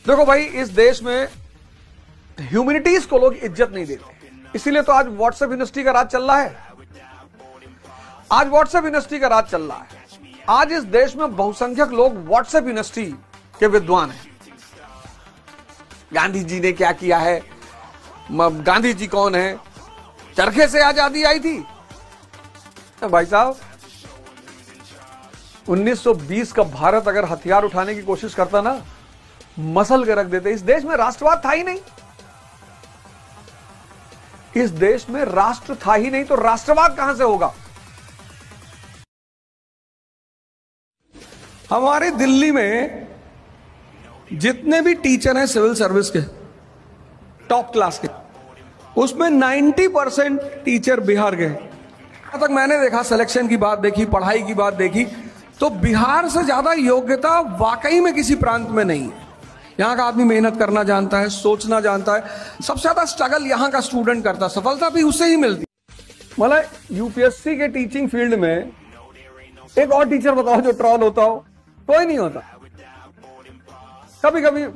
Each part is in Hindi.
देखो भाई, इस देश में ह्यूमैनिटीज को लोग इज्जत नहीं देते, इसीलिए तो आज व्हाट्सएप यूनिवर्सिटी का राज चल रहा है। आज व्हाट्सएप यूनिवर्सिटी का राज चल रहा है। आज इस देश में बहुसंख्यक लोग व्हाट्सएप यूनिवर्सिटी के विद्वान हैं। गांधी जी ने क्या किया है, गांधी जी कौन है, चरखे से आजादी आई थी। भाई साहब, 1920 का भारत अगर हथियार उठाने की कोशिश करता ना, मसल के रख देते। इस देश में राष्ट्रवाद था ही नहीं। इस देश में राष्ट्र था ही नहीं, तो राष्ट्रवाद कहां से होगा। हमारे दिल्ली में जितने भी टीचर हैं सिविल सर्विस के टॉप क्लास के, उसमें 90% टीचर बिहार के हैं। जहां तक मैंने देखा, सिलेक्शन की बात देखी, पढ़ाई की बात देखी, तो बिहार से ज्यादा योग्यता वाकई में किसी प्रांत में नहीं है। यहाँ का आदमी मेहनत करना जानता है, सोचना जानता है। सबसे ज्यादा स्ट्रगल यहाँ का स्टूडेंट करता है, सफलता भी उससे ही मिलती। मतलब यूपीएससी के टीचिंग फील्ड में एक और टीचर बताओ जो ट्रॉल होता हो। कोई नहीं होता। कभी कभी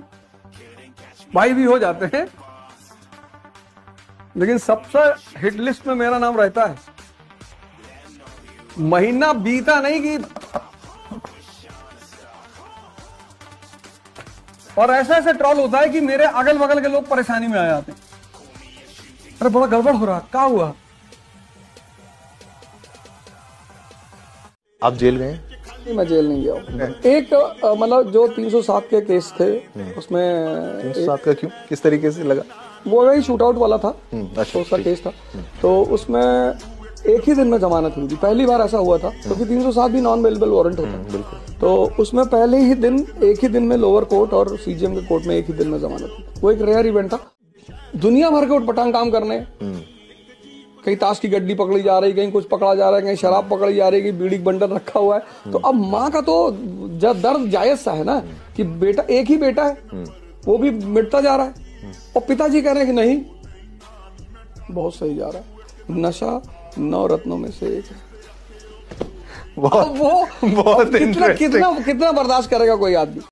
भाई भी हो जाते हैं, लेकिन सबसे हिट लिस्ट में मेरा नाम रहता है। महीना बीता नहीं कि और ऐसा ऐसा ट्रॉल होता है कि मेरे अगल बगल के लोग परेशानी में आ जाते हैं। अरे बड़ा गड़बड़ हो रहा, क्या हुआ। आप जेल गए? नहीं, मैं जेल नहीं गया। एक मतलब जो 307 के केस थे, उसमें 307 का क्यों, किस तरीके से लगा? वो वही शूट आउट वाला था। अच्छा, तो उसका केस था। तो उसमें एक ही दिन में जमानत हुई थी। पहली बार ऐसा हुआ था, क्योंकि 307 भी नॉन अवेलेबल वारंट होता है। बिल्कुल। तो उसमें पहले ही दिन, एक ही दिन में लोअर कोर्ट और सीजीएम के कोर्ट में एक ही दिन में जमानत हुई। वो एक रेयर इवेंट था। दुनिया भर के उटपटांग काम करने, कहीं ताश की गड्डी पकड़ी जा रही, कहीं कुछ पकड़ा जा रहा है, कहीं शराब पकड़ी जा रही है, बीड़ी का बंडल रखा हुआ है। तो अब माँ का तो दर्द जायज सा है ना, कि बेटा, एक ही बेटा है, वो भी मिटता जा रहा है, और पिताजी कह रहे हैं कि नहीं, बहुत सही जा रहा है। नशा 9 रत्नों में से एक है। बहुत कितना बर्दाश्त करेगा कोई आदमी।